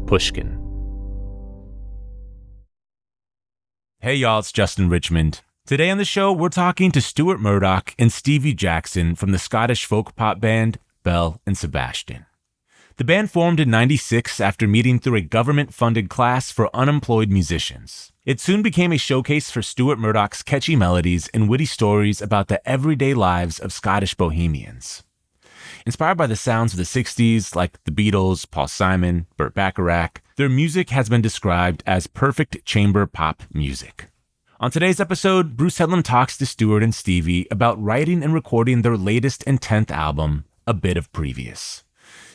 Pushkin. Hey y'all, it's Justin Richmond. Today on the show, we're talking to Stuart Murdoch and Stevie Jackson from the Scottish folk pop band Belle and Sebastian. The band formed in '96 after meeting through a government-funded class for unemployed musicians. It soon became a showcase for Stuart Murdoch's catchy melodies and witty stories about the everyday lives of Scottish bohemians. Inspired by the sounds of the 60s, like the Beatles, Paul Simon, Burt Bacharach, their music has been described as perfect chamber pop music. On today's episode, Bruce Headlam talks to Stuart and Stevie about writing and recording their latest and 10th album, A Bit of Previous.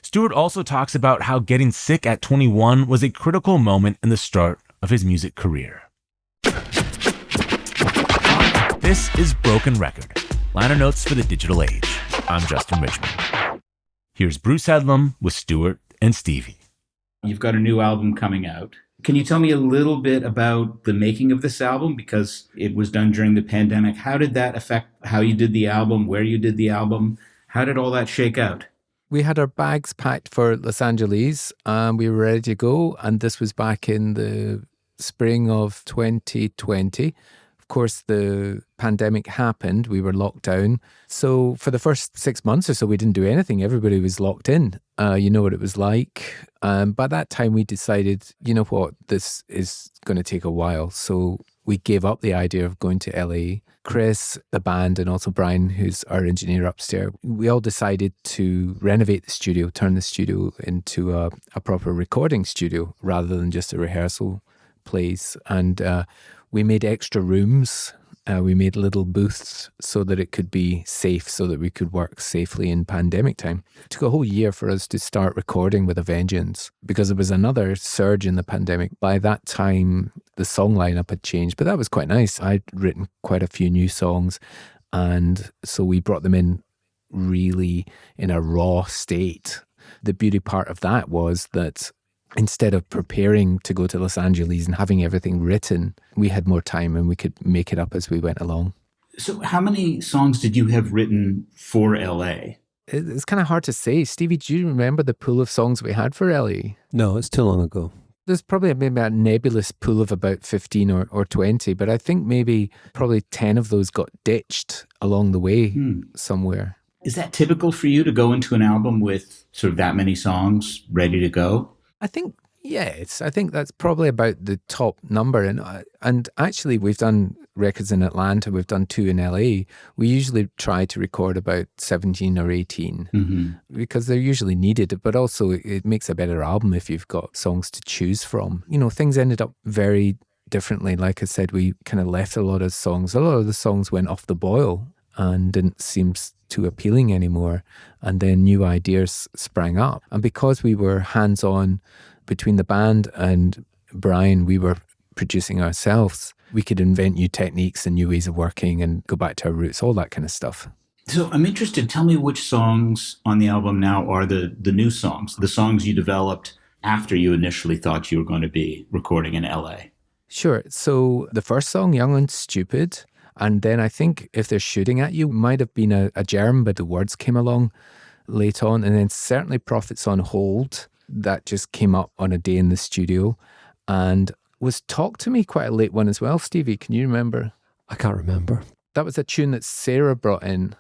Stuart also talks about how getting sick at 21 was a critical moment in the start of his music career. This is Broken Record, liner notes for the digital age. I'm Justin Richmond. Here's Bruce Headlam with Stuart and Stevie. You've got a new album coming out. Can you tell me a little bit about the making of this album? Because it was done during the pandemic. How did that affect how you did the album, where you did the album? How did all that shake out? We had our bags packed for Los Angeles and we were ready to go. And this was back in the spring of 2020. Of course, the pandemic happened. We were locked down. So for the first 6 months or so, we didn't do anything. Everybody was locked in. You know what it was like. By that time, we decided, you know what, this is going to take a while. So we gave up the idea of going to LA. Chris, the band, and also Brian, who's our engineer upstairs, we all decided to renovate the studio, turn the studio into a proper recording studio rather than just a rehearsal place. And we made extra rooms. We made little booths so that it could be safe, so that we could work safely in pandemic time. It took a whole year for us to start recording with a vengeance because there was another surge in the pandemic. By that time, the song lineup had changed, but that was quite nice. I'd written quite a few new songs, and so we brought them in really in a raw state. The beauty part of that was that instead of preparing to go to Los Angeles and having everything written, we had more time and we could make it up as we went along. So how many songs did you have written for LA? It's kind of hard to say. Stevie, do you remember the pool of songs we had for LA? No, it's too long ago. There's probably maybe a nebulous pool of about 15 or 20, but I think maybe probably 10 of those got ditched along the way somewhere. Is that typical for you to go into an album with sort of that many songs ready to go? I think, I think that's probably about the top number. And actually, we've done records in Atlanta, we've done 2 in LA. We usually try to record about 17 or 18 because they're usually needed, but also it makes a better album if you've got songs to choose from. You know, things ended up very differently. Like I said, we kind of left a lot of songs. A lot of the songs went off the boil and didn't seem too appealing anymore. And then new ideas sprang up. And because we were hands-on between the band and Brian, we were producing ourselves. We could invent new techniques and new ways of working and go back to our roots, all that kind of stuff. So I'm interested, tell me which songs on the album now are the new songs, the songs you developed after you initially thought you were going to be recording in LA. Sure. So the first song, Young and Stupid, and then I think If They're Shooting at You might have been a germ, but the words came along late on. And then certainly Prophets on Hold, that just came up on a day in the studio and was Talk to Me quite a late one as well. Stevie, can you remember? I can't remember. That was a tune that Sarah brought in.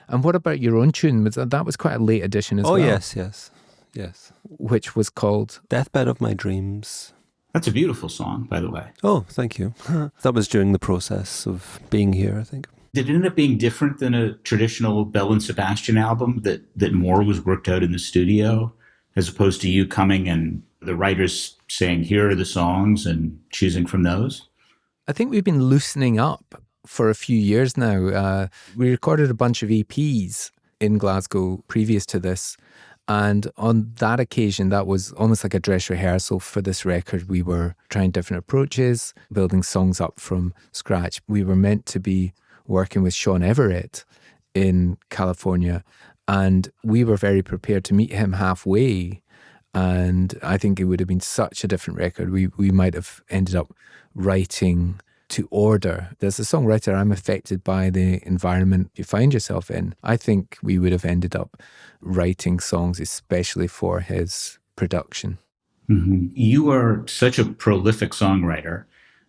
And what about your own tune? That was quite a late addition as well. Oh, yes. Which was called? Deathbed of My Dreams. That's a beautiful song, by the way. Oh, thank you. That was during the process of being here, I think. Did it end up being different than a traditional Belle and Sebastian album, that more was worked out in the studio, as opposed to you coming and the writers saying, here are the songs and choosing from those? I think we've been loosening up for a few years now. We recorded a bunch of EPs in Glasgow previous to this. And on that occasion, that was almost like a dress rehearsal for this record. We were trying different approaches, building songs up from scratch. We were meant to be working with Sean Everett in California, and we were very prepared to meet him halfway. And I think it would have been such a different record. We might have ended up writing to order. As a songwriter, I'm affected by the environment you find yourself in. I think we would have ended up writing songs especially for his production. You are such a prolific songwriter,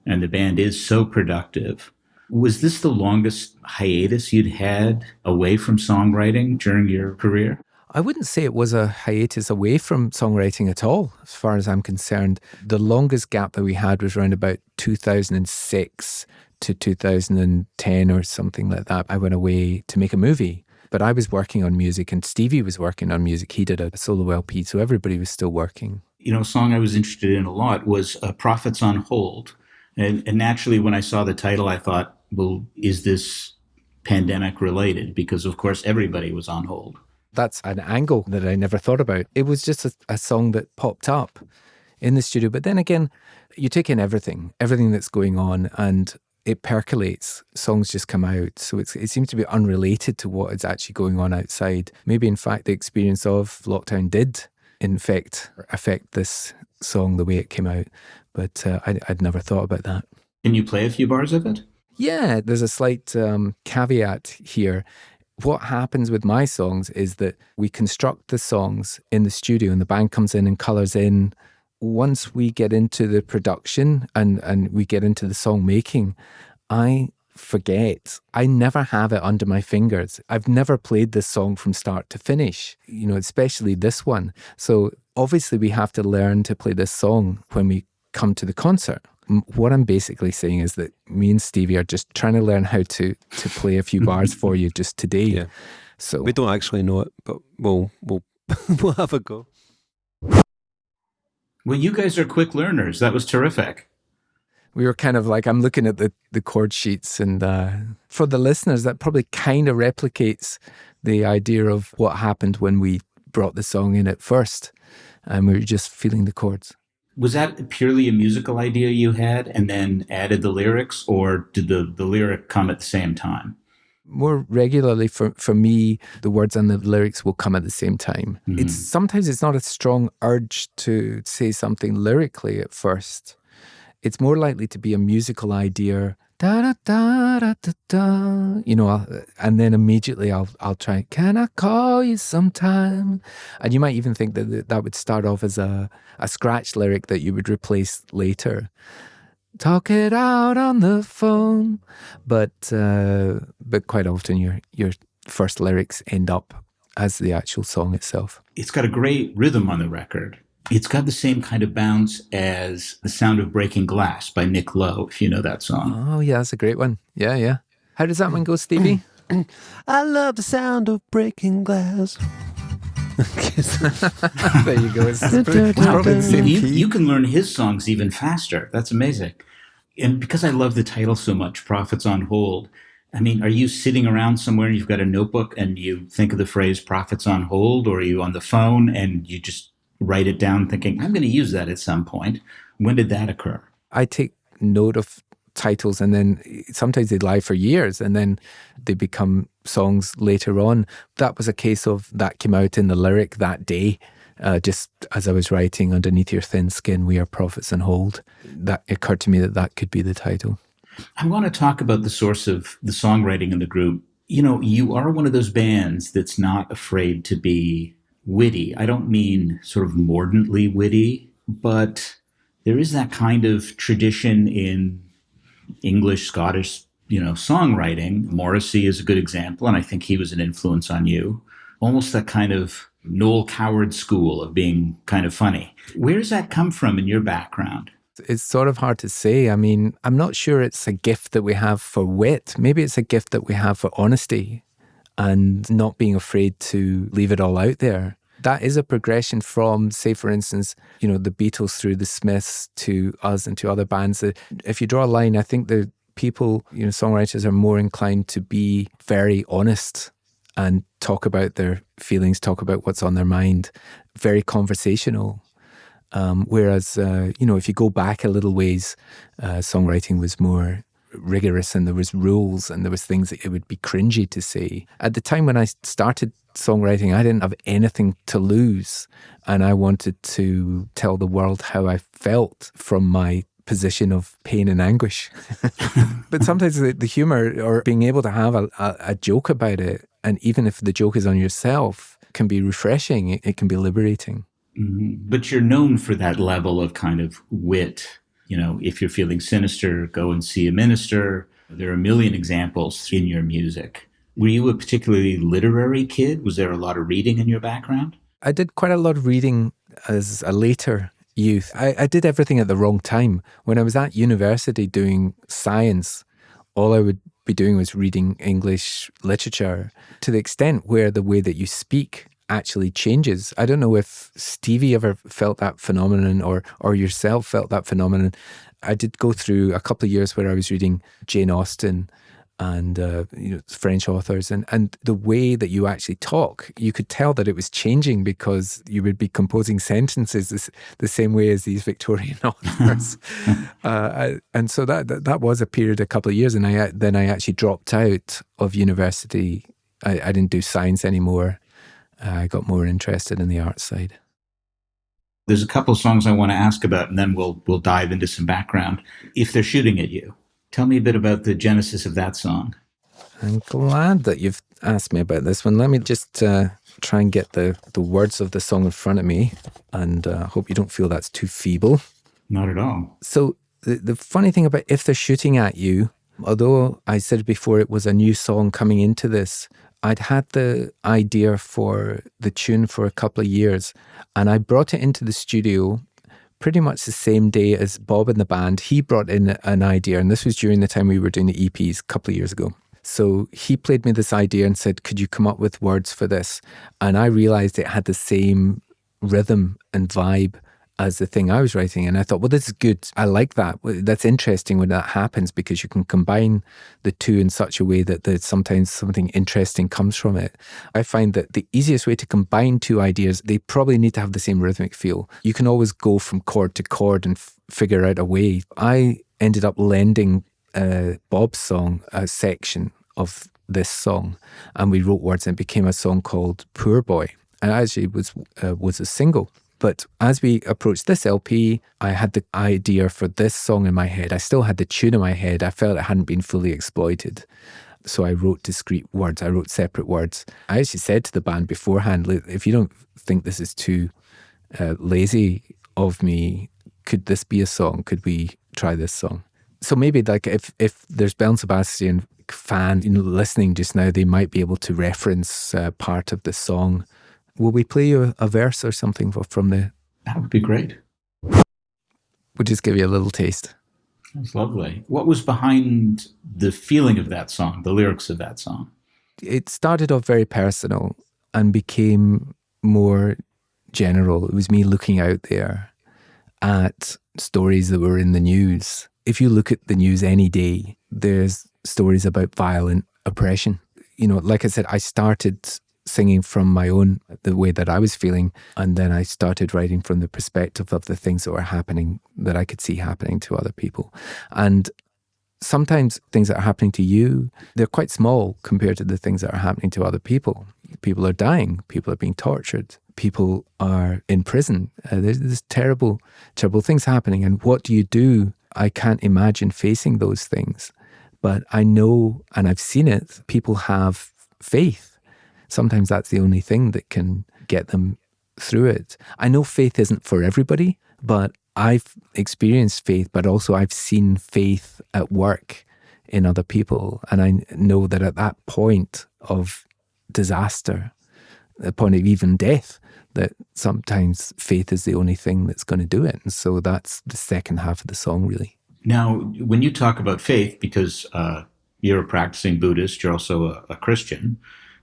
and the band is so productive. Was this the longest hiatus you'd had away from songwriting during your career? I wouldn't say it was a hiatus away from songwriting at all, as far as I'm concerned. The longest gap that we had was around about 2006 to 2010 or something like that. I went away to make a movie, but I was working on music and Stevie was working on music. He did a solo LP, so everybody was still working. You know, a song I was interested in a lot was Prophets on Hold. And naturally, when I saw the title, I thought, well, is this pandemic related? Because, of course, everybody was on hold. That's an angle that I never thought about. It was just a song that popped up in the studio. But then again, you take in everything that's going on, and it percolates. Songs just come out. So it seems to be unrelated to what is actually going on outside. Maybe, in fact, the experience of lockdown did, in fact, affect this song the way it came out. But I'd never thought about that. Can you play a few bars of it? Yeah, there's a slight caveat here. What happens with my songs is that we construct the songs in the studio and the band comes in and colours in. Once we get into the production and we get into the song making, I forget. I never have it under my fingers. I've never played this song from start to finish, you know, especially this one. So obviously we have to learn to play this song when we come to the concert. What I'm basically saying is that me and Stevie are just trying to learn how to play a few bars for you just today. Yeah. So We don't actually know it, but we'll we'll have a go. Well, you guys are quick learners. That was terrific. we were kind of like, I'm looking at the chord sheets, and for the listeners, that probably kind of replicates the idea of what happened when we brought the song in at first, and we were just feeling the chords. Was that purely a musical idea you had and then added the lyrics, or did the lyric come at the same time? More regularly for me, the words and the lyrics will come at the same time. Mm-hmm. Sometimes it's not a strong urge to say something lyrically at first. It's more likely to be a musical idea, da da da da da da, you know, and then immediately I'll try, can I call you sometime? And you might even think that would start off as a scratch lyric that you would replace later. Talk it out on the phone, but quite often your first lyrics end up as the actual song itself. It's got a great rhythm on the record. It's got the same kind of bounce as The Sound of Breaking Glass by Nick Lowe, if you know that song. Oh yeah, that's a great one. Yeah. How does that one go, Stevie? I love the sound of breaking glass. There you go. It's probably the same key. You can learn his songs even faster. That's amazing. And because I love the title so much, Prophets on Hold, I mean, are you sitting around somewhere and you've got a notebook and you think of the phrase Prophets on Hold, or are you on the phone and you just write it down thinking, I'm going to use that at some point? When did that occur? I take note of titles, and then sometimes they lie for years and then they become songs later on. That was a case of that came out in the lyric that day, just as I was writing Underneath Your Thin Skin, We Are Prophets on Hold. That occurred to me that could be the title. I want to talk about the source of the songwriting in the group. You know, you are one of those bands that's not afraid to be witty. I don't mean sort of mordantly witty, but there is that kind of tradition in English, Scottish, songwriting. Morrissey is a good example, and I think he was an influence on you. Almost that kind of Noel Coward school of being kind of funny. Where does that come from in your background? It's sort of hard to say. I mean, I'm not sure it's a gift that we have for wit. Maybe it's a gift that we have for honesty and not being afraid to leave it all out there. That is a progression from, say, for instance, the Beatles through the Smiths to us and to other bands. If you draw a line, I think the people, songwriters are more inclined to be very honest and talk about their feelings, talk about what's on their mind, very conversational. Whereas, if you go back a little ways, songwriting was more rigorous and there was rules and there was things that it would be cringy to say. At the time when I started songwriting, I didn't have anything to lose, and I wanted to tell the world how I felt from my position of pain and anguish. But sometimes the humor, or being able to have a joke about it, and even if the joke is on yourself, can be refreshing. It can be liberating. But you're known for that level of kind of wit. You know, if you're feeling sinister, go and see a minister. There are a million examples in your music. Were you a particularly literary kid? Was there a lot of reading in your background? I did quite a lot of reading as a later youth. I did everything at the wrong time. When I was at university doing science, all I would be doing was reading English literature to the extent where the way that you speak actually changes. I don't know if Stevie ever felt that phenomenon or yourself felt that phenomenon. I did go through a couple of years where I was reading Jane Austen and French authors, and the way that you actually talk, you could tell that it was changing because you would be composing sentences the same way as these Victorian authors. And so that was a period, a couple of years, and then I actually dropped out of university. I didn't do science anymore. I got more interested in the art side. There's a couple of songs I want to ask about, and then we'll dive into some background. If They're Shooting at You, tell me a bit about the genesis of that song. I'm glad that you've asked me about this one. Let me just try and get the words of the song in front of me, and hope you don't feel that's too feeble. Not at all. So the funny thing about If They're Shooting at You, although I said before it was a new song coming into this, I'd had the idea for the tune for a couple of years, and I brought it into the studio pretty much the same day as Bob in the band. He brought in an idea, and this was during the time we were doing the EPs a couple of years ago. So he played me this idea and said, could you come up with words for this? And I realized it had the same rhythm and vibe as the thing I was writing. And I thought, well, this is good. I like that. That's interesting when that happens, because you can combine the two in such a way that sometimes something interesting comes from it. I find that the easiest way to combine two ideas, they probably need to have the same rhythmic feel. You can always go from chord to chord and figure out a way. I ended up lending Bob's song a section of this song, and we wrote words, and it became a song called Poor Boy. And actually was a single. But as we approached this LP, I had the idea for this song in my head. I still had the tune in my head. I felt it hadn't been fully exploited. So I wrote discrete words. I wrote separate words. I actually said to the band beforehand, if you don't think this is too lazy of me, could this be a song? Could we try this song? So maybe like if there's Belle and Sebastian fan listening just now, they might be able to reference part of the song. Will we play you a verse or something from the... That would be great. We'll just give you a little taste. That's lovely. What was behind the feeling of that song, the lyrics of that song? It started off very personal and became more general. It was me looking out there at stories that were in the news. If you look at the news any day, there's stories about violent oppression. Like I said, I started singing from the way that I was feeling, and then I started writing from the perspective of the things that were happening, that I could see happening to other people. And sometimes things that are happening to you, they're quite small compared to the things that are happening to other people. People are dying, people are being tortured, people are in prison. There's terrible, terrible things happening. And what do you do? I can't imagine facing those things. But I know, and I've seen it, people have faith. Sometimes that's the only thing that can get them through it. I know faith isn't for everybody, but I've experienced faith, but also I've seen faith at work in other people. And I know that at that point of disaster, the point of even death, that sometimes faith is the only thing that's going to do it. And so that's the second half of the song, really. Now, when you talk about faith, because you're a practicing Buddhist, you're also a Christian,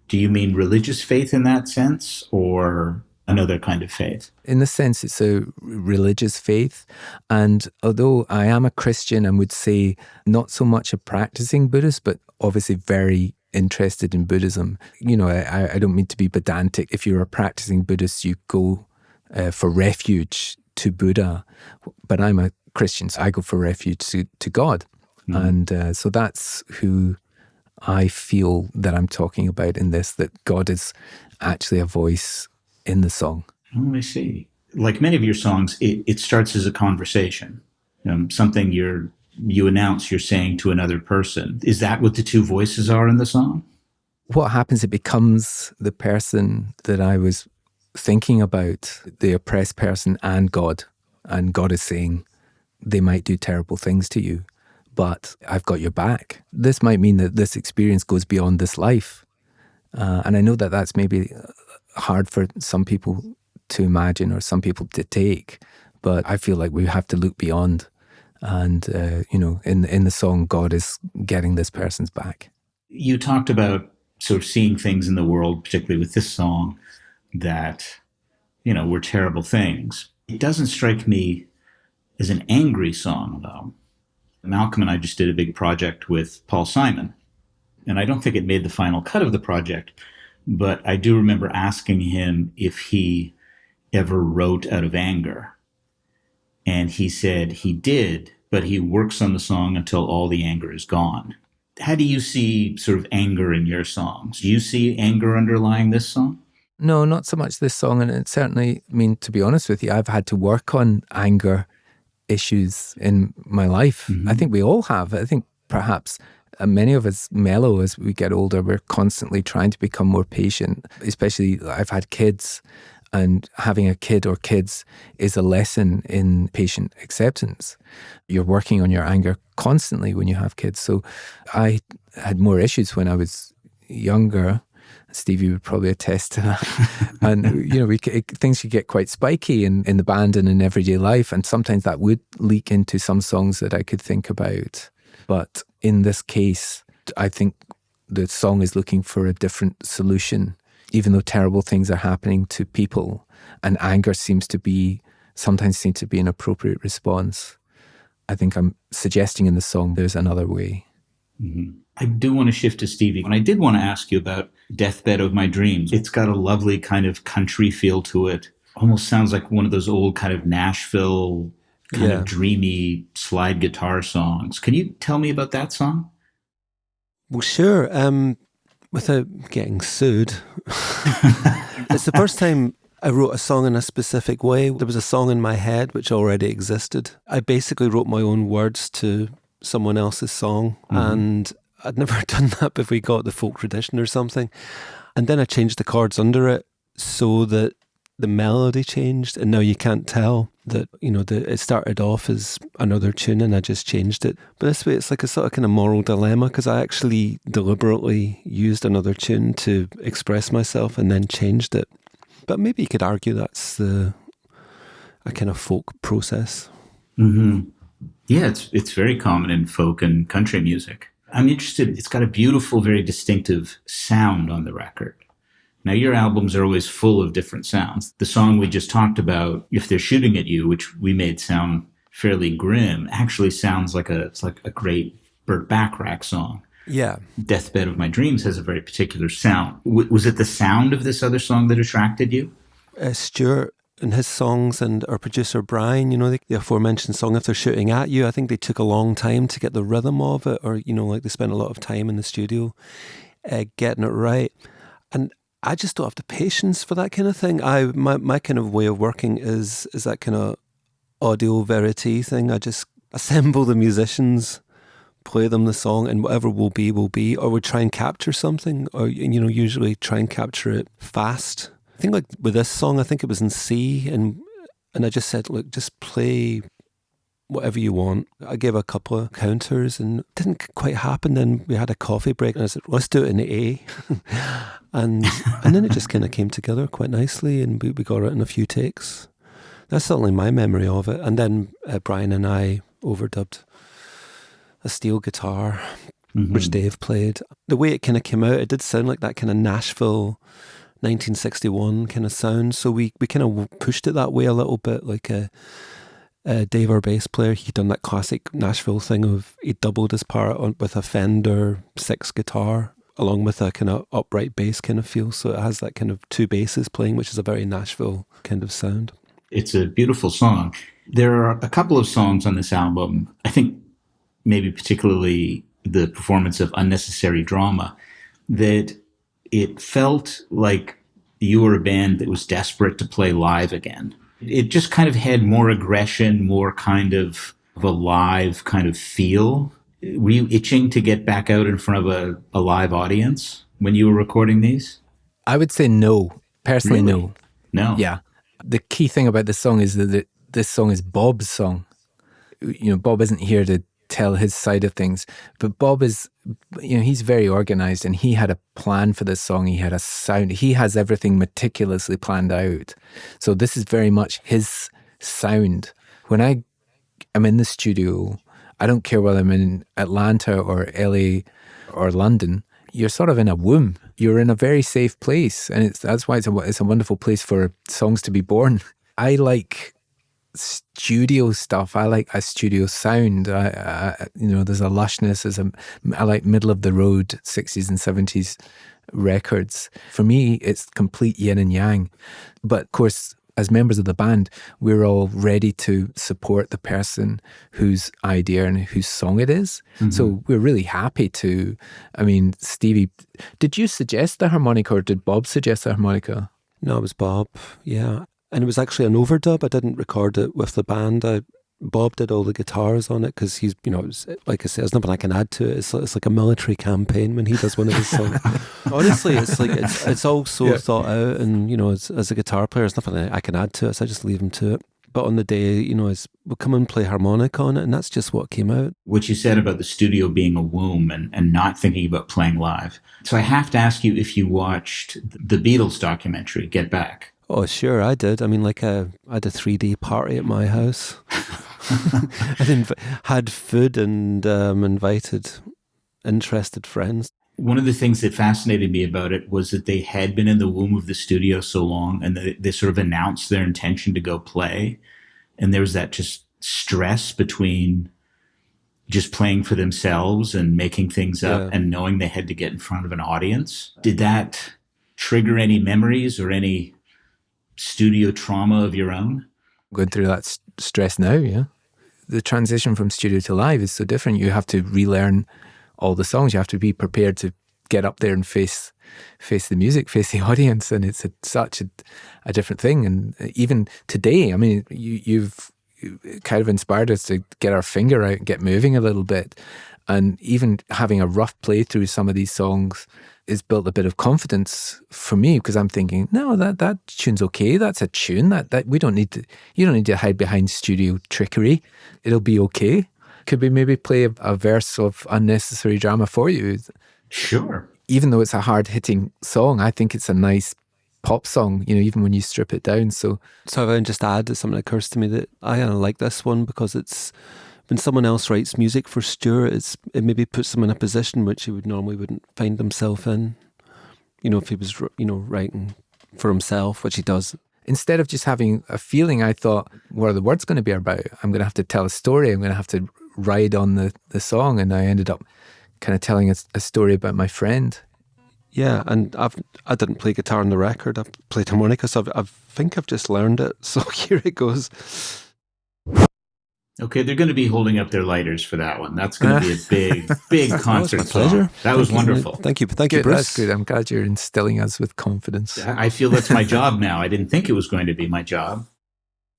do you mean religious faith in that sense, or another kind of faith? In the sense, it's a religious faith. And although I am a Christian and would say not so much a practicing Buddhist, but obviously very interested in Buddhism. I don't mean to be pedantic. If you're a practicing Buddhist, you go for refuge to Buddha. But I'm a Christian, so I go for refuge to God. Mm. And so that's who I feel that I'm talking about in this, that God is actually a voice in the song. Oh, I see. Like many of your songs, it starts as a conversation, something you announce you're saying to another person. Is that what the two voices are in the song? What happens, it becomes the person that I was thinking about the oppressed person and God is saying they might do terrible things to you, but I've got your back. This might mean that this experience goes beyond this life. And I know that that's maybe hard for some people to imagine or some people to take, but I feel like we have to look beyond. And, in the song, God is getting this person's back. You talked about sort of seeing things in the world, particularly with this song, that, were terrible things. It doesn't strike me as an angry song, though. Malcolm and I just did a big project with Paul Simon, and I don't think it made the final cut of the project, but I do remember asking him if he ever wrote out of anger. And he said he did, but he works on the song until all the anger is gone. How do you see sort of anger in your songs? Do you see anger underlying this song? No, not so much this song. And it certainly, to be honest with you, I've had to work on anger issues in my life. Mm-hmm. I think we all have. I think perhaps many of us mellow as we get older. We're constantly trying to become more patient, especially I've had kids, and having a kid or kids is a lesson in patient acceptance. You're working on your anger constantly when you have kids. So I had more issues when I was younger. Stevie would probably attest to that. And, things could get quite spiky in the band and in everyday life. And sometimes that would leak into some songs that I could think about. But in this case, I think the song is looking for a different solution, even though terrible things are happening to people. And anger sometimes seems to be an appropriate response. I think I'm suggesting in the song there's another way. Mm-hmm. I do want to shift to Stevie. And I did want to ask you about Deathbed of My Dreams. It's got a lovely kind of country feel to it. Almost sounds like one of those old kind of Nashville kind of dreamy slide guitar songs. Can you tell me about that song? Well, sure. Without getting sued, it's the first time I wrote a song in a specific way. There was a song in my head which already existed. I basically wrote my own words to someone else's song, and I'd never done that before we got the folk tradition or something. And then I changed the chords under it so that the melody changed, and now you can't tell that, it started off as another tune and I just changed it. But this way it's like a sort of kind of moral dilemma, because I actually deliberately used another tune to express myself and then changed it. But maybe you could argue that's a kind of folk process. Mm-hmm. Yeah, it's very common in folk and country music. I'm interested, it's got a beautiful, very distinctive sound on the record. Now, your albums are always full of different sounds. The song we just talked about, If They're Shooting at You, which we made sound fairly grim, actually sounds like a great Burt Bacharach song. Yeah. Deathbed of My Dreams has a very particular sound. Was it the sound of this other song that attracted you? Stuart and his songs, and our producer Brian, the aforementioned song, If They're Shooting at You, I think they took a long time to get the rhythm of it, or, they spent a lot of time in the studio getting it right. And I just don't have the patience for that kind of thing. My kind of way of working is that kind of audio verite thing. I just assemble the musicians, play them the song, and whatever will be, or we try and capture something, or, usually try and capture it fast. I think like with this song, I think it was in C, and I just said, look, just play whatever you want. I gave a couple of counters and it didn't quite happen. Then we had a coffee break and I said, let's do it in A. and then it just kind of came together quite nicely, and we got it in a few takes. That's certainly my memory of it. And then Brian and I overdubbed a steel guitar, which Dave played. The way it kind of came out, it did sound like that kind of Nashville 1961 kind of sound. So we kind of pushed it that way a little bit, like Dave, our bass player, he'd done that classic Nashville thing of he doubled his part with a Fender 6 guitar along with a kind of upright bass kind of feel. So it has that kind of two basses playing, which is a very Nashville kind of sound. It's a beautiful song. There are a couple of songs on this album, I think maybe particularly the performance of Unnecessary Drama, that it felt like you were a band that was desperate to play live again. It just kind of had more aggression, more kind of a live kind of feel. Were you itching to get back out in front of a live audience when you were recording these? I would say no. Personally, Really? no. No. Yeah. The key thing about this song is that this song is Bob's song. Bob isn't here to tell his side of things, but Bob is, he's very organized, and he had a plan for this song. He had a sound. He has everything meticulously planned out. So this is very much his sound. When I am in the studio, I don't care whether I'm in Atlanta or LA or London, you're sort of in a womb. You're in a very safe place. And that's why it's a wonderful place for songs to be born. I like studio stuff. I like a studio sound. There's a lushness. I like middle of the road 60s and 70s records. For me, it's complete yin and yang. But of course, as members of the band, we're all ready to support the person whose idea and whose song it is. Mm-hmm. So we're really happy to. Stevie, did you suggest the harmonica, or did Bob suggest the harmonica? No, it was Bob, yeah. And it was actually an overdub. I didn't record it with the band. Bob did all the guitars on it because he's, like I said, there's nothing I can add to it. It's like a military campaign when he does one of his songs. Honestly, it's all so thought out, and as a guitar player, there's nothing I can add to it, so I just leave him to it. But on the day, we'll come and play harmonica on it, and that's just what came out. What you said about the studio being a womb and not thinking about playing live. So I have to ask you if you watched the Beatles documentary, Get Back. Oh, sure, I did. I had a 3D party at my house. I had food and invited interested friends. One of the things that fascinated me about it was that they had been in the womb of the studio so long, and they sort of announced their intention to go play. And there was that just stress between just playing for themselves and making things up and knowing they had to get in front of an audience. Did that trigger any memories or any studio trauma of your own? Going through that stress now, yeah. The transition from studio to live is so different. You have to relearn all the songs. You have to be prepared to get up there and face the music, face the audience, and it's such a different thing. And even today, you've kind of inspired us to get our finger out and get moving a little bit. And even having a rough play through some of these songs has built a bit of confidence for me, because I'm thinking, no, that tune's okay. That's a tune. That you don't need to hide behind studio trickery. It'll be okay. Could we maybe play a verse of Unnecessary Drama for you? Sure. Even though it's a hard-hitting song, I think it's a nice pop song, even when you strip it down. So if I can just add, something occurs to me that I kind of like this one because it's, when someone else writes music for Stuart, it maybe puts them in a position which he wouldn't find himself in, if he was, writing for himself, which he does. Instead of just having a feeling, I thought, what are the words going to be about? I'm going to have to tell a story. I'm going to have to ride on the song. And I ended up kind of telling a story about my friend. Yeah, and I didn't play guitar on the record. I played harmonica, so I think I've just learned it. So here it goes. Okay, they're going to be holding up their lighters for that one. That's going to be a big concert. That was my pleasure. That was wonderful. Thank you, good, Bruce. That's good. I'm glad you're instilling us with confidence. I feel that's my job now. I didn't think it was going to be my job.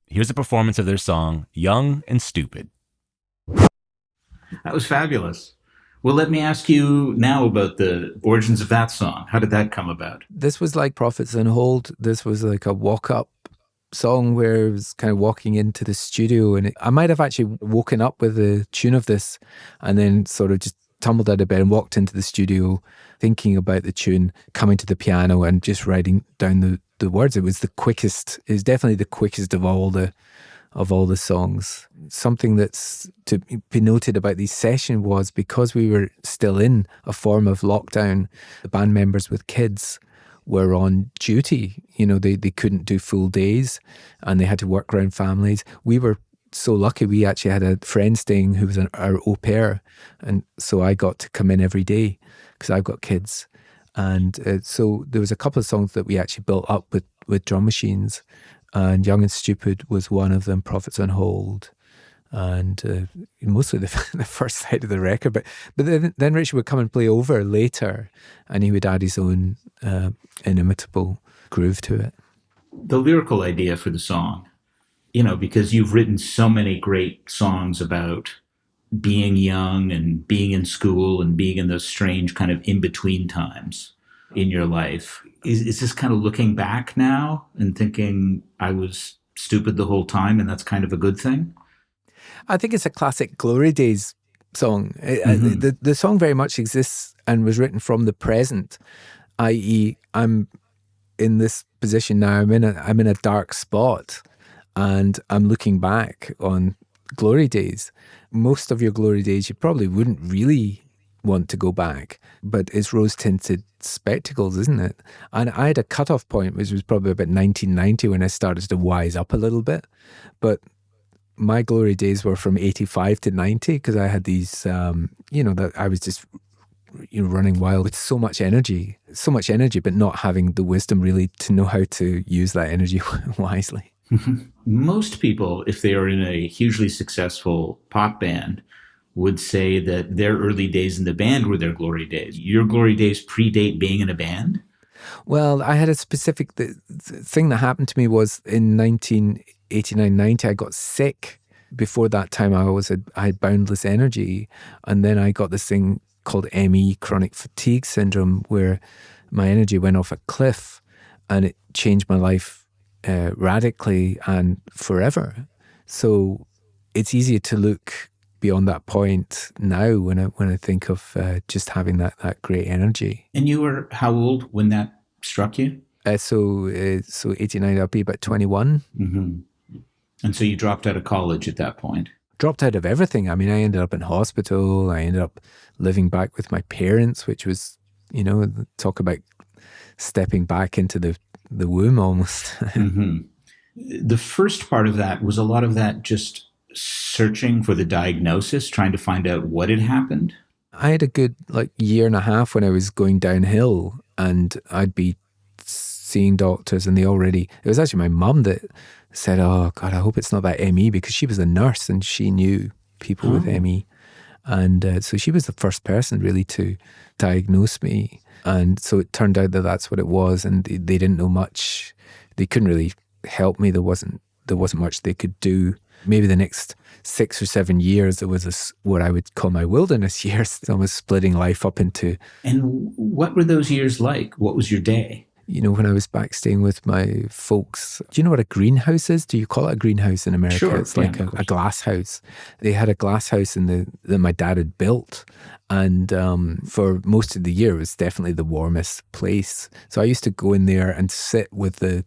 Here's a performance of their song, Young and Stupid. That was fabulous. Well, let me ask you now about the origins of that song. How did that come about? This was like Prophets on Hold. This was like a walk-up song where I was kind of walking into the studio, and I might have actually woken up with the tune of this and then sort of just tumbled out of bed and walked into the studio thinking about the tune, coming to the piano and just writing down the words. It was definitely the quickest of all the songs. Something that's to be noted about these sessions was, because we were still in a form of lockdown, the band members with kids were on duty. They couldn't do full days and they had to work around families. We were so lucky. We actually had a friend staying who was our au pair, and so I got to come in every day because I've got kids. And so there was a couple of songs that we actually built up with drum machines, and Young and Stupid was one of them, Prophets on Hold, and mostly the first side of the record. But then Richard would come and play over later, and he would add his own inimitable groove to it. The lyrical idea for the song, because you've written so many great songs about being young and being in school and being in those strange kind of in-between times in your life. Is this kind of looking back now and thinking I was stupid the whole time and that's kind of a good thing? I think it's a classic Glory Days song. The song very much exists and was written from the present, i.e. I'm in this position now, I'm in a dark spot and I'm looking back on glory days. Most of your glory days, you probably wouldn't really want to go back, but it's rose-tinted spectacles, isn't it? And I had a cutoff point, which was probably about 1990 when I started to wise up a little bit. But my glory days were from 85 to 90 because I had these, that I was just running wild with so much energy, but not having the wisdom really to know how to use that energy wisely. Most people, if they are in a hugely successful pop band, would say that their early days in the band were their glory days. Your glory days predate being in a band? Well, I had a specific thing that happened to me was in 1989-90, I got sick. Before that time, I had boundless energy. And then I got this thing called ME, chronic fatigue syndrome, where my energy went off a cliff and it changed my life radically and forever. So it's easier to look beyond that point now when I think of just having that great energy. And you were how old when that struck you? So 89, I'll be about 21. Mm-hmm. And so you dropped out of college at that point? Dropped out of everything. I mean, I ended up in hospital. I ended up living back with my parents, which was, talk about stepping back into the womb almost. Mm-hmm. The first part of that, was a lot of that just searching for the diagnosis, trying to find out what had happened? I had a good year and a half when I was going downhill and I'd be seeing doctors and it was actually my mum that said, oh God, I hope it's not that ME, because she was a nurse and she knew people with ME. And so she was the first person really to diagnose me. And so it turned out that that's what it was. And they didn't know much. They couldn't really help me. There wasn't much they could do. Maybe the next 6 or 7 years, there was what I would call my wilderness years, almost splitting life up into. And what were those years like? What was your day? When I was back staying with my folks, do you know what a greenhouse is? Do you call it a greenhouse in America? Sure, it's like a glass house. They had a glass house that my dad had built. And for most of the year, it was definitely the warmest place. So I used to go in there and sit with the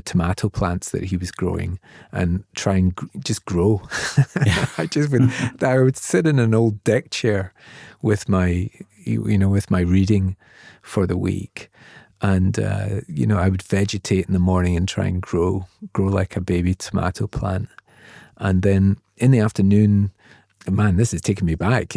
tomato plants that he was growing and try and just grow. I would sit in an old deck chair with my reading for the week. And, I would vegetate in the morning and try and grow like a baby tomato plant. And then in the afternoon, man, this is taking me back,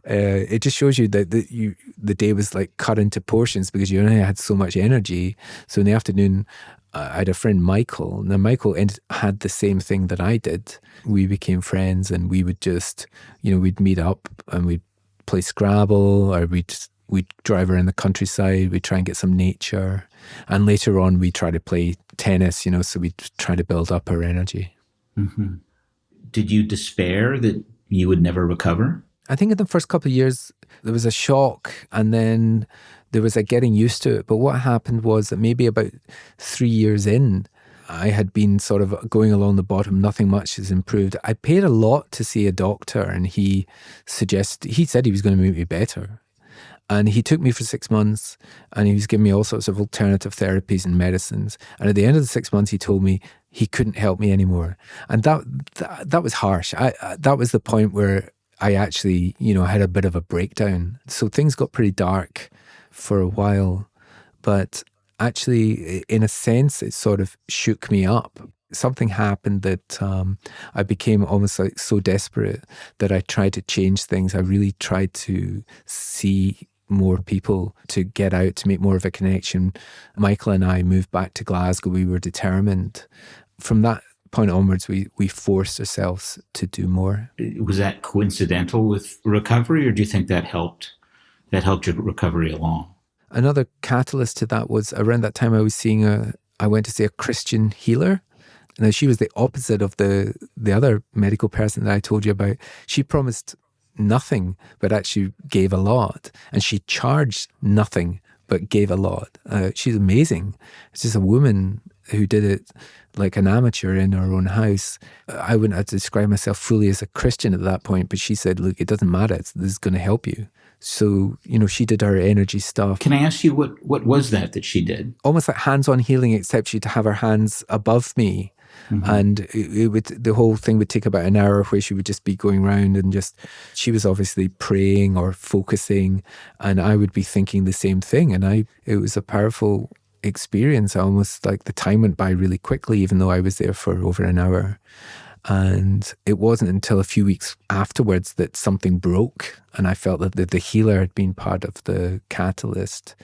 it just shows you that the day was cut into portions because you only had so much energy. So in the afternoon, I had a friend, Michael. Now, Michael had the same thing that I did. We became friends and we would just, we'd meet up and we'd play Scrabble, or we'd drive around the countryside, we'd try and get some nature. And later on, we try to play tennis, so we'd try to build up our energy. Mm-hmm. Did you despair that you would never recover? I think in the first couple of years, there was a shock and then there was a getting used to it. But what happened was that maybe about 3 years in, I had been sort of going along the bottom, nothing much has improved. I paid a lot to see a doctor and he said he was going to make me better. And he took me for 6 months and he was giving me all sorts of alternative therapies and medicines. And at the end of the 6 months, he told me he couldn't help me anymore. And that was harsh. That was the point where I actually, had a bit of a breakdown. So things got pretty dark for a while. But actually, in a sense, it sort of shook me up. Something happened that I became almost so desperate that I tried to change things. I really tried to see more people, to get out, to make more of a connection. Michael and I moved back to Glasgow. We were determined. From that point onwards, we forced ourselves to do more. Was that coincidental with recovery, or do you think that helped your recovery along? Another catalyst to that was around that time I went to see a Christian healer. Now, she was the opposite of the other medical person that I told you about. She promised nothing, but actually gave a lot. And she charged nothing, but gave a lot. She's amazing. It's just a woman who did it like an amateur in her own house. I wouldn't have to describe myself fully as a Christian at that point, but she said, look, it doesn't matter. This is going to help you. So, she did her energy stuff. Can I ask you, what was that she did? Almost like hands-on healing, except she'd have her hands above me. Mm-hmm. And the whole thing would take about an hour where she would just be going around and she was obviously praying or focusing, and I would be thinking the same thing. And it was a powerful experience. Almost like the time went by really quickly, even though I was there for over an hour. And it wasn't until a few weeks afterwards that something broke, and I felt that the healer had been part of the catalyst.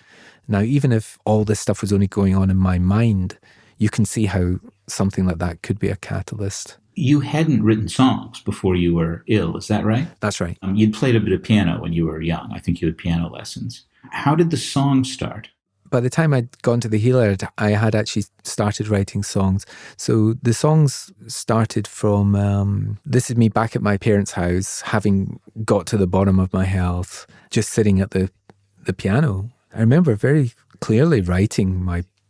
Now, even if all this stuff was only going on in my mind, you can see how something like that could be a catalyst. You hadn't written songs before you were ill, is that right? That's right. You'd played a bit of piano when you were young. I think you had piano lessons. How did the song start? By the time I'd gone to the healer, I had actually started writing songs. So the songs started from, this is me back at my parents' house, having got to the bottom of my health, just sitting at the piano. I remember very clearly writing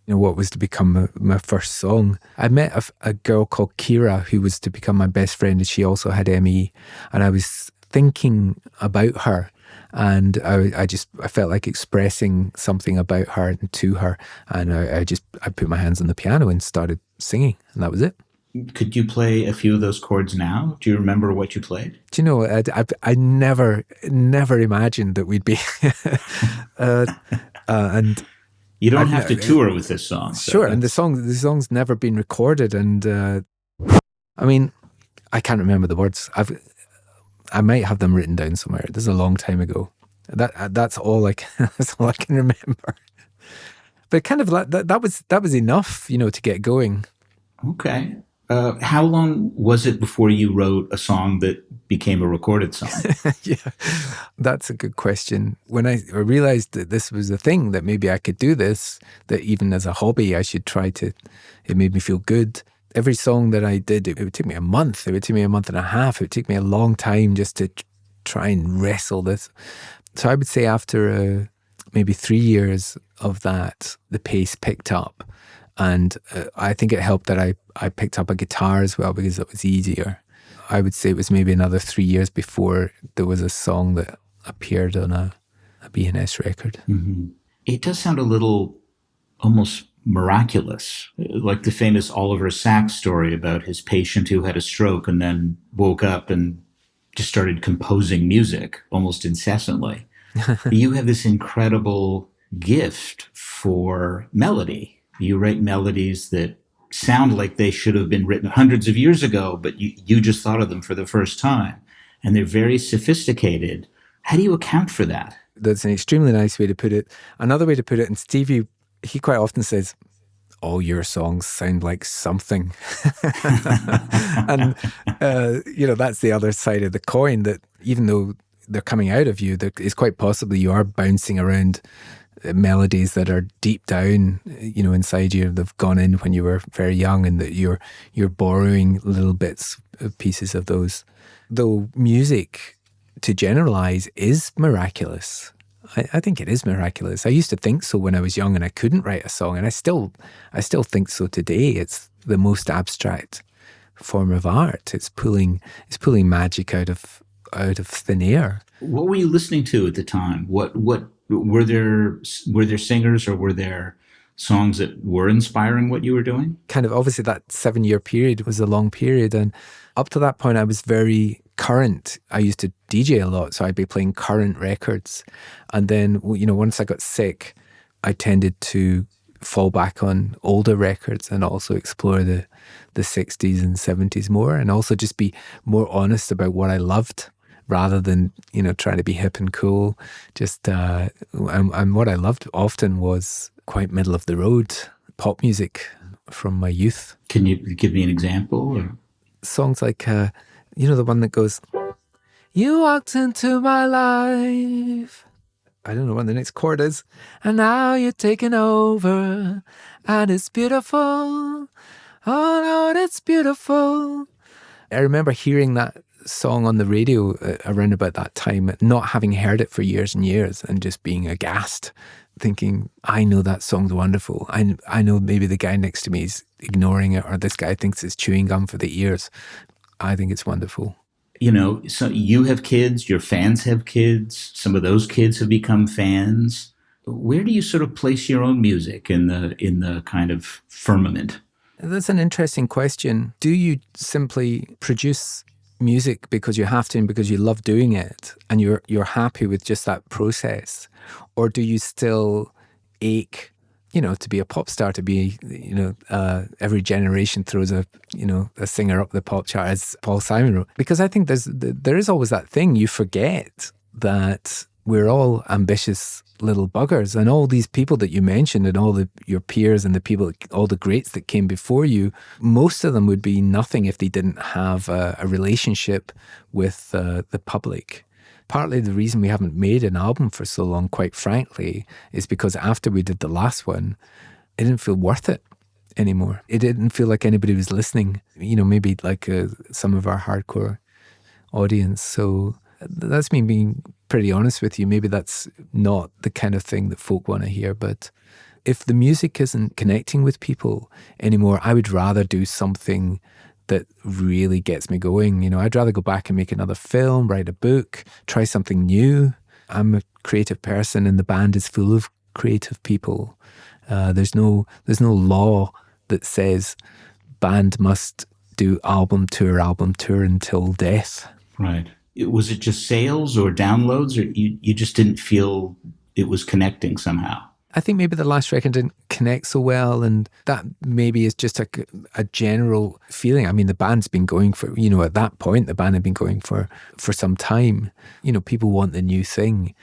what was to become my first song. I met a girl called Kira who was to become my best friend, and she also had ME. And I was thinking about her, and I felt like expressing something about her and to her, and I put my hands on the piano and started singing, and that was it. Could you play a few of those chords now? Do you remember what you played? Do you know, I never imagined that we'd be and you don't have to tour with this song. So sure, and the song's never been recorded, and I mean, I can't remember the words. I might have them written down somewhere. This is a long time ago. That's all I can remember. But kind of that was enough, to get going. Okay. How long was it before you wrote a song that became a recorded song? Yeah, that's a good question. When I realized that this was a thing, that maybe I could do this, that even as a hobby, I should try to, it made me feel good. Every song that I did, it would take me a month. It would take me a month and a half. It would take me a long time just to try and wrestle this. So I would say after maybe 3 years of that, the pace picked up. And I think it helped that I picked up a guitar as well, because it was easier. I would say it was maybe another 3 years before there was a song that appeared on a B&S record. Mm-hmm. It does sound a little almost miraculous, like the famous Oliver Sacks story about his patient who had a stroke and then woke up and just started composing music almost incessantly. You have this incredible gift for melody. You write melodies that sound like they should have been written hundreds of years ago, but you just thought of them for the first time. And they're very sophisticated. How do you account for that? That's an extremely nice way to put it. Another way to put it, and Stevie, he quite often says, all your songs sound like something. And, that's the other side of the coin, that even though they're coming out of you, it's quite possibly you are bouncing around melodies that are deep down, inside you. They've gone in when you were very young, and that you're borrowing little bits of pieces of those. Though music, to generalize, is miraculous. I think it is miraculous. I used to think so when I was young and I couldn't write a song, and I still think so today. It's the most abstract form of art. It's pulling magic out of thin air. What were you listening to at the time? What were there singers, or were there songs that were inspiring what you were doing? Kind of, obviously that 7-year period was a long period, and up to that point I was very current. I used to DJ a lot, so I'd be playing current records. And then, once I got sick, I tended to fall back on older records and also explore the 60s and 70s more, and also just be more honest about what I loved, rather than, trying to be hip and cool. Just, and what I loved often was quite middle of the road pop music from my youth. Can you give me an example? Or? Songs like, the one that goes, you walked into my life. I don't know what the next chord is. And now you're taking over, and it's beautiful. Oh, Lord, it's beautiful. I remember hearing that song on the radio around about that time, not having heard it for years and years, and just being aghast thinking, I know that song's wonderful. I know maybe the guy next to me is ignoring it, or this guy thinks it's chewing gum for the ears. I think it's wonderful. So you have kids, your fans have kids, some of those kids have become fans. Where do you sort of place your own music in the kind of firmament? That's an interesting question. Do you simply produce music because you have to and because you love doing it and you're happy with just that process? Or do you still ache, to be a pop star, to be, every generation throws a singer up the pop chart, as Paul Simon wrote? Because I think there is always that thing. You forget that we're all ambitious little buggers, and all these people that you mentioned and all your peers and the people, all the greats that came before you, most of them would be nothing if they didn't have a relationship with the public. Partly the reason we haven't made an album for so long, quite frankly, is because after we did the last one, it didn't feel worth it anymore. It didn't feel like anybody was listening, maybe like some of our hardcore audience. So that's me being pretty honest with you. Maybe that's not the kind of thing that folk want to hear, but if the music isn't connecting with people anymore, I would rather do something that really gets me going. I'd rather go back and make another film, write a book, try something new. I'm a creative person, and the band is full of creative people. There's no law that says band must do album tour until death. Right. Was it just sales or downloads, or you just didn't feel it was connecting somehow? I think maybe the last record didn't connect so well, and that maybe is just a general feeling. I mean, the band's been going for, at that point, the band had been going for some time. People want the new thing.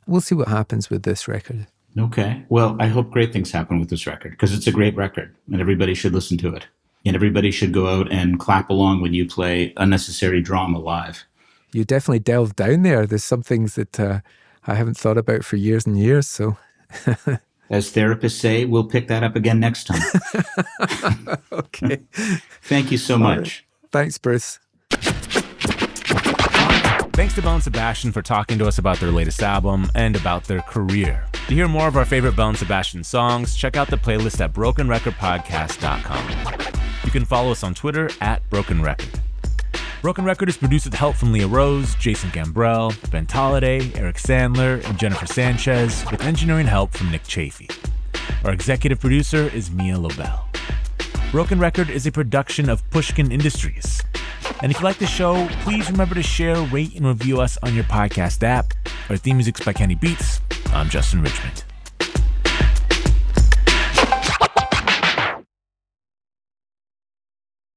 We'll see what happens with this record. Okay. Well, I hope great things happen with this record, because it's a great record, and everybody should listen to it. And everybody should go out and clap along when you play Unnecessary Drama live. You definitely delved down there. There's some things that I haven't thought about for years and years, so... As therapists say, we'll pick that up again next time. Okay. Thank you so much. Right. Thanks, Bruce. Thanks to Belle and Sebastian for talking to us about their latest album and about their career. To hear more of our favorite Belle and Sebastian songs, check out the playlist at brokenrecordpodcast.com. You can follow us on Twitter at Broken Record. Broken Record is produced with help from Leah Rose, Jason Gambrell, Ben Tolliday, Eric Sandler, and Jennifer Sanchez, with engineering help from Nick Chafee. Our executive producer is Mia Lobel. Broken Record is a production of Pushkin Industries. And if you like the show, please remember to share, rate, and review us on your podcast app. Our theme music's by Kenny Beats. I'm Justin Richmond.